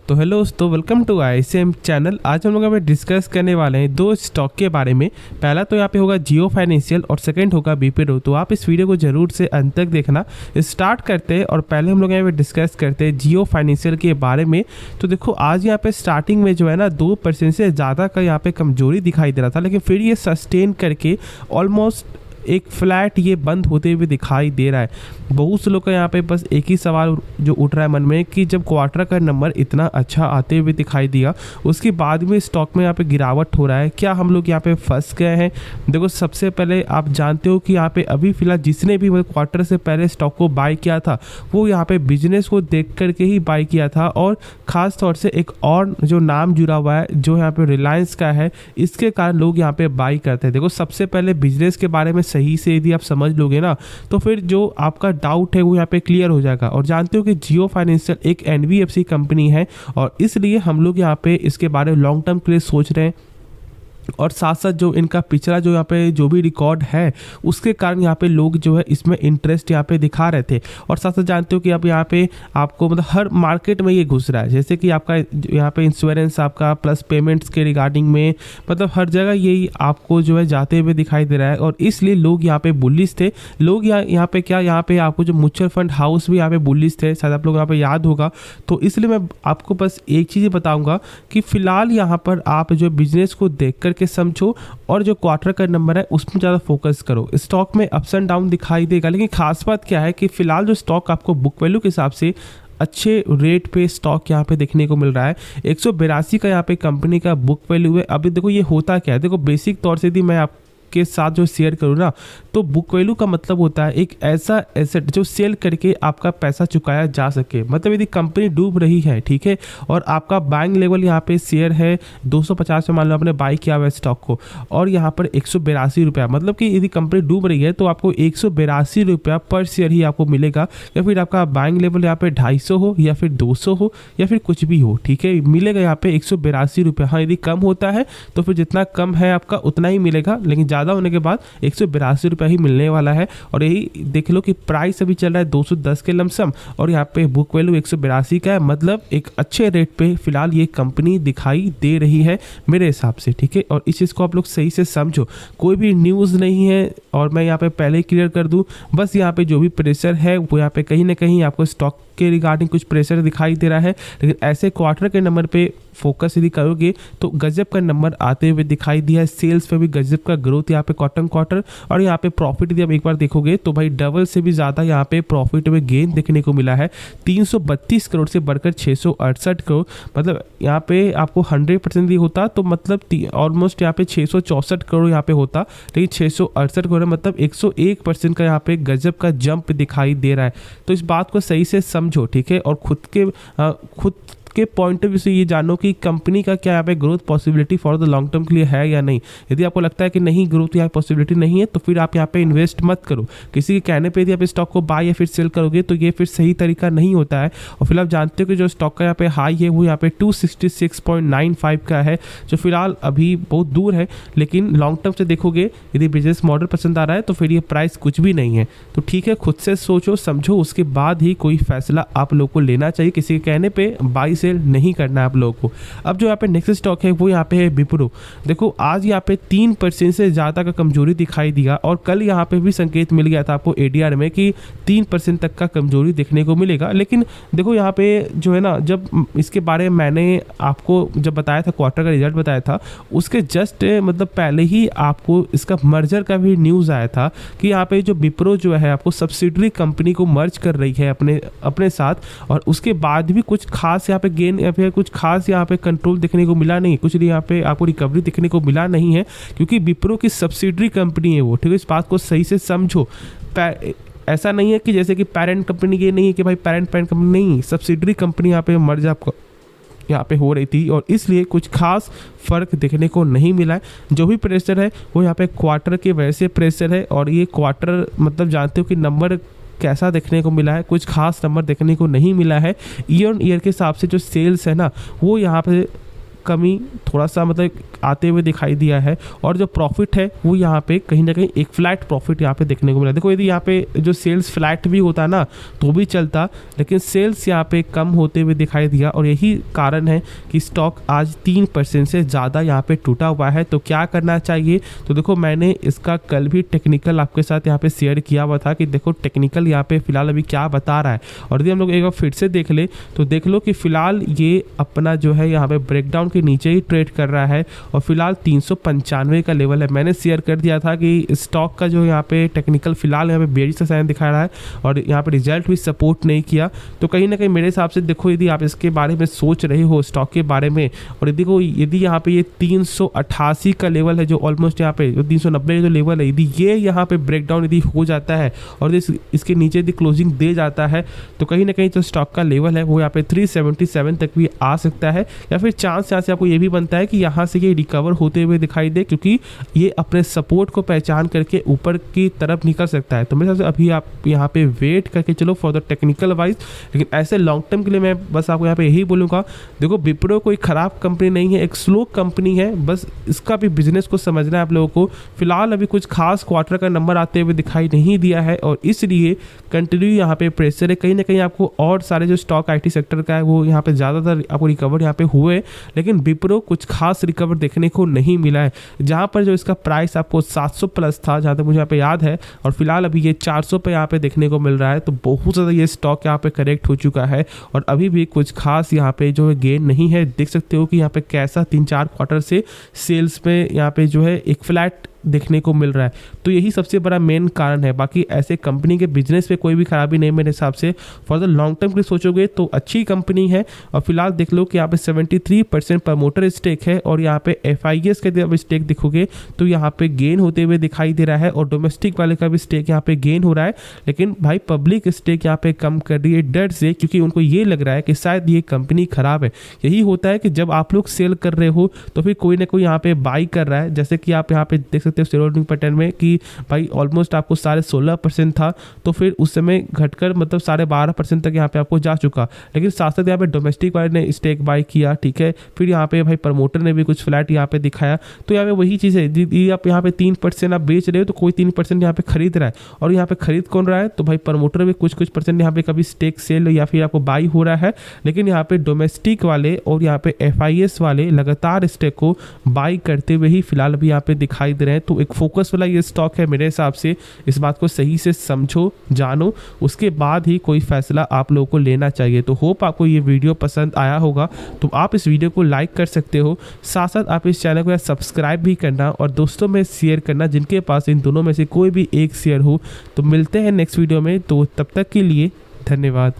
तो हेलो दोस्तों, welcome to ICM channel. आज हम लोग यहाँ पे डिस्कस करने वाले हैं दो स्टॉक के बारे में। पहला तो यहाँ पे होगा जियो फाइनेंशियल और सेकंड होगा बीपीओ। तो आप इस वीडियो को जरूर से अंत तक देखना। स्टार्ट करते हैं और पहले हम लोग यहाँ पे डिस्कस करते हैं जियो फाइनेंशियल के बारे में। तो देखो आज यहाँ पे स्टार्टिंग में जो है ना 2% से ज़्यादा का यहाँ पे कमजोरी दिखाई दे रहा था, लेकिन फिर ये सस्टेन करके ऑलमोस्ट एक फ्लैट ये बंद होते हुए दिखाई दे रहा है। बहुत से लोग का यहाँ पे बस एक ही सवाल जो उठ रहा है मन में कि जब क्वार्टर का नंबर इतना अच्छा आते हुए दिखाई दिया, उसके बाद में स्टॉक में यहाँ पे गिरावट हो रहा है, क्या हम लोग यहाँ पे फंस गए हैं? देखो सबसे पहले आप जानते हो कि यहाँ पे अभी फिलहाल जिसने भी क्वार्टर से पहले स्टॉक को बाय किया था वो यहाँ पे बिजनेस को देख करके ही बाय किया था। और ख़ास तौर से एक और जो नाम जुड़ा हुआ है जो यहाँ पे रिलायंस का है, इसके कारण लोग यहाँ पे बाय करते हैं। देखो सबसे पहले बिजनेस के बारे में सही से यदि आप समझ लोगे ना तो फिर जो आपका डाउट है वो यहाँ पे क्लियर हो जाएगा। और जानते हो कि जियो फाइनेंशियल एक NBFC कंपनी है और इसलिए हम लोग यहाँ पे इसके बारे में लॉन्ग टर्म के लिए सोच रहे हैं। और साथ साथ जो इनका पिछला जो यहाँ पे जो भी रिकॉर्ड है उसके कारण यहाँ पे लोग जो है इसमें इंटरेस्ट यहाँ पे दिखा रहे थे। और साथ साथ जानते हो कि अब यहाँ पे आपको मतलब हर मार्केट में ये घुस रहा है, जैसे कि आपका यहाँ पे इंश्योरेंस आपका प्लस पेमेंट्स के रिगार्डिंग में, मतलब हर जगह यही आपको जो है जाते हुए दिखाई दे रहा है। और इसलिए लोग यहाँ पे बुलिश थे। लोग यहाँ पे क्या यहाँ पे आपको जो म्यूचुअल फंड हाउस भी यहाँ पे बुलिश थे, शायद आप लोग यहाँ पे याद होगा। तो इसलिए मैं आपको बस एक चीज़ बताऊँगा कि फिलहाल यहाँ पर आप जो बिजनेस को देख के समझो और जो क्वार्टर का नंबर है उसमें ज़्यादा फोकस करो। स्टॉक में अप्स एंड डाउन दिखाई देगा, लेकिन खास बात क्या है कि फिलहाल जो स्टॉक आपको बुक वैल्यू के हिसाब से अच्छे रेट पे स्टॉक यहाँ पे देखने को मिल रहा है। 182 का यहाँ पे कंपनी का बुक वैल्यू है। अभी देखो ये होता क्या है, देखो बेसिक तौर से यदि मैं आप के साथ जो शेयर करूँ ना तो बुक वैल्यू का मतलब होता है एक ऐसा एसेट जो सेल करके आपका पैसा चुकाया जा सके। मतलब यदि कंपनी डूब रही है, ठीक है, और आपका बाइंग लेवल यहाँ पे शेयर है 250 में, मान लो आपने बाई किया हुआ स्टॉक को और यहाँ पर 182 रुपया, मतलब कि यदि कंपनी डूब रही है तो आपको 182 रुपया पर शेयर ही आपको मिलेगा। या फिर आपका बाइंग लेवल यहाँ पे 250 हो या फिर 200 हो या फिर कुछ भी हो, ठीक है, मिलेगा यहाँ पे 182 रुपया। हाँ यदि कम होता है तो फिर जितना कम है आपका उतना ही मिलेगा, लेकिन ज़्यादा होने के बाद 182 रुपया ही मिलने वाला है। और यही देख लो कि प्राइस अभी चल रहा है 210 के लमसम और यहाँ पे बुक वैल्यू 182 का है। मतलब एक अच्छे रेट पे फिलहाल ये कंपनी दिखाई दे रही है मेरे हिसाब से, ठीक है। और इस चीज़ को आप लोग सही से समझो, कोई भी न्यूज़ नहीं है और मैं यहाँ पे पहले ही क्लियर कर दूँ, बस यहाँ पे जो भी प्रेशर है वो यहाँ पे कहीं ना कहीं आपको स्टॉक के रिगार्डिंग कुछ प्रेशर दिखाई दे रहा है। लेकिन ऐसे क्वार्टर के नंबर पे फोकस यदि करोगे तो गजब का नंबर आते हुए दिखाई दिया है। सेल्स पे भी गजब का ग्रोथ यहाँ पे क्वार्टर और यहाँ पे प्रॉफिट यदि आप एक बार देखोगे तो भाई डबल से भी ज़्यादा यहाँ पे प्रॉफिट में गेन देखने को मिला है। 332 करोड़ से बढ़कर 668 करोड़, मतलब यहाँ पे आपको 100% भी होता तो मतलब ऑलमोस्ट यहाँ पे 664 करोड़ यहाँ पे होता, लेकिन 668 करोड़ मतलब 101% का यहाँ पे गजब का जंप दिखाई दे रहा है। तो इस बात को सही से समझो, ठीक है। और खुद के पॉइंट ऑफ व्यू से ये जानो कि कंपनी का क्या यहाँ पे growth possibility for the long term के लिए है या नहीं। यदि आपको लगता है कि नहीं ग्रोथ यहाँ पॉसिबिलिटी नहीं है तो फिर आप यहाँ पे इन्वेस्ट मत करो। किसी के कहने पे यदि आप स्टॉक को बाय या फिर सेल करोगे तो ये फिर सही तरीका नहीं होता है। और फिलहाल जानते हो कि जो स्टॉक का यहाँ पे हाई है वो यहाँ पे 266.95 का है, जो फिलहाल अभी बहुत दूर है। लेकिन लॉन्ग टर्म से देखोगे यदि बिजनेस मॉडल पसंद आ रहा है तो फिर ये प्राइस कुछ भी नहीं है। तो ठीक है, खुद से सोचो समझो, उसके बाद ही कोई फैसला आप लोग को लेना चाहिए। किसी के कहने पर बाई सेल नहीं करना है आप लोगों को। अब जो यहाँ पे नेक्स्ट स्टॉक है वो यहाँ पे है विप्रो। देखो आज यहाँ पे 3% से ज़्यादा का कमजोरी दिखाई दिया और कल यहाँ पे भी संकेत मिल गया था आपको ADR में कि 3% तक का कमजोरी देखने को मिलेगा। लेकिन देखो यहाँ पे जो है ना, जब इसके बारे में मैंने आपको जब बताया था, क्वार्टर का रिजल्ट बताया था, उसके जस्ट मतलब पहले ही आपको इसका मर्जर का भी न्यूज़ आया था कि यहाँ पे जो विप्रो जो है आपको सब्सिडरी कंपनी को मर्ज कर रही है अपने साथ। और उसके बाद भी कुछ खास यहाँ पे गेन या फिर कुछ खास यहाँ पे कंट्रोल देखने को मिला नहीं, कुछ यहाँ पे आपको रिकवरी देखने को मिला नहीं है, क्योंकि विप्रो की सब्सिडरी कंपनी है वो, ठीक है। इस बात को सही से समझो। ऐसा नहीं है कि जैसे कि पेरेंट कंपनी ये नहीं है कि भाई पेरेंट कंपनी नहीं, सब्सिडरी कंपनी यहाँ पे मर्ज आपको यहाँ पे हो रही थी और इसलिए कुछ खास फ़र्क देखने को नहीं मिला है। जो भी प्रेशर है वो यहाँ पे क्वार्टर के वजह से प्रेशर है। और ये क्वार्टर मतलब जानते हो कि नंबर कैसा देखने को मिला है, कुछ खास नंबर देखने को नहीं मिला है। ईयर ऑन ईयर के हिसाब से जो सेल्स है ना वो यहाँ पे कमी थोड़ा सा मतलब आते हुए दिखाई दिया है और जो प्रॉफिट है वो यहाँ पे कहीं ना कहीं एक फ्लैट प्रॉफिट यहाँ पे देखने को मिला। देखो यदि यहाँ पे जो सेल्स फ्लैट भी होता ना तो भी चलता, लेकिन सेल्स यहाँ पे कम होते हुए दिखाई दिया और यही कारण है कि स्टॉक आज 3% से ज़्यादा यहाँ पे टूटा हुआ है। तो क्या करना चाहिए, तो देखो मैंने इसका कल भी टेक्निकल आपके साथ यहाँ पे शेयर किया हुआ था कि देखो टेक्निकल यहाँ पे फिलहाल अभी क्या बता रहा है। और यदि हम लोग एक बार फिर से देख ले तो देख लो कि फिलहाल ये अपना जो है यहाँ पे ब्रेकडाउन के नीचे ही ट्रेड कर रहा है और फिलहाल 395 का लेवल है। मैंने शेयर कर दिया था कि स्टॉक का जो यहाँ पे टेक्निकल फिलहाल यहाँ पे बेरिश का साइन दिखा रहा है और यहाँ पे रिजल्ट भी सपोर्ट नहीं किया। तो कहीं ना कहीं मेरे हिसाब से देखो यदि आप इसके बारे में सोच रहे हो स्टॉक के बारे में और यदि यहाँ पे ये 388 का लेवल है जो ऑलमोस्ट यहाँ पे 390 जो लेवल है, यदि ये यहाँ पे ब्रेकडाउन यदि हो जाता है और इसके नीचे यदि क्लोजिंग दे जाता है तो कहीं ना कहीं जो स्टॉक का लेवल है वो यहाँ पे 377 तक भी आ सकता है या फिर चांस यहाँ से आपको ये भी बनता है कि यहाँ से ये रिकवर होते हुए दिखाई दे, क्योंकि ये अपने सपोर्ट को पहचान करके ऊपर की तरफ निकल सकता है। तो मेरे हिसाब से अभी आप यहाँ पे वेट करके चलो फॉर द टेक्निकल वाइज, लेकिन ऐसे लॉन्ग टर्म के लिए मैं बस आपको यहाँ पे यही बोलूँगा, देखो विप्रो कोई ख़राब कंपनी नहीं है, एक स्लो कंपनी है, बस इसका भी बिजनेस को समझना है आप लोगों को। फिलहाल अभी कुछ खास क्वार्टर का नंबर आते हुए दिखाई नहीं दिया है और इसलिए कंटिन्यू यहाँ पे प्रेशर है। कहीं ना कहीं आपको और सारे जो स्टॉक IT सेक्टर का है वो यहाँ पे ज़्यादातर आपको रिकवर यहाँ पे हुए, लेकिन विप्रो कुछ खास रिकवर देखने को नहीं मिला है। जहाँ पर जो इसका प्राइस आपको 700 प्लस था जहाँ तक मुझे यहाँ पे याद है और फिलहाल अभी ये 400 पे यहाँ पे देखने को मिल रहा है। तो बहुत ज़्यादा ये स्टॉक यहाँ पे करेक्ट हो चुका है और अभी भी कुछ खास यहाँ पे जो है गेन नहीं है। देख सकते हो कि यहाँ पे कैसा 3-4 क्वार्टर से सेल्स पे यहाँ पे जो है एक फ्लैट देखने को मिल रहा है। तो यही सबसे बड़ा मेन कारण है, बाकी ऐसे कंपनी के बिजनेस पे कोई भी खराबी नहीं मेरे हिसाब से। फॉर द लॉन्ग टर्म के लिए सोचोगे तो अच्छी कंपनी है और फिलहाल देख लो कि यहाँ पे 73% प्रमोटर स्टेक है और यहाँ पे FIS का जब स्टेक देखोगे तो यहाँ पे गेन होते हुए दिखाई दे रहा है और डोमेस्टिक वाले का भी स्टेक यहाँ पे गेन हो रहा है। लेकिन भाई पब्लिक स्टेक यहाँ पे कम कर रही है डर से, क्योंकि उनको ये लग रहा है कि शायद ये कंपनी खराब है। यही होता है कि जब आप लोग सेल कर रहे हो तो फिर कोई ना कोई यहाँ पे बाई कर रहा है, जैसे कि आप यहाँ पे देख सकते शेयर होल्डिंग पैटर्न में कि भाई ऑलमोस्ट आपको 16.5% था तो फिर उस समय घटकर मतलब 12.5% तक यहाँ पे आपको जा चुका, लेकिन साथ साथ यहाँ पे डोमेस्टिक वाले ने स्टेक बाय किया, ठीक है। फिर यहाँ पे भाई प्रमोटर ने भी कुछ फ्लैट यहाँ पे दिखाया। तो यहाँ पे वही चीज़ है, यदि आप यहाँ पे 3% आप बेच रहे हो तो कोई 3% यहाँ पे खरीद रहा है और यहाँ पे खरीद कौन रहा है, तो भाई प्रमोटर भी कुछ % यहाँ पे कभी स्टेक सेल या फिर आपको बाई हो रहा है। लेकिन यहाँ पे डोमेस्टिक वाले और यहाँ पे FIS वाले लगातार स्टेक को बाई करते हुए ही फिलहाल अभी यहाँ पे दिखाई दे रहे हैं। तो एक फोकस वाला ये स्टॉक है मेरे हिसाब से, इस बात को सही से समझो जानो, उसके बाद ही कोई फैसला आप लोगों को लेना चाहिए। तो होप आपको ये वीडियो पसंद आया होगा, तो आप इस वीडियो को लाइक कर सकते हो, साथ साथ आप इस चैनल को सब्सक्राइब भी करना और दोस्तों में शेयर करना जिनके पास इन दोनों में से कोई भी एक शेयर हो। तो मिलते हैं नेक्स्ट वीडियो में, तो तब तक के लिए धन्यवाद।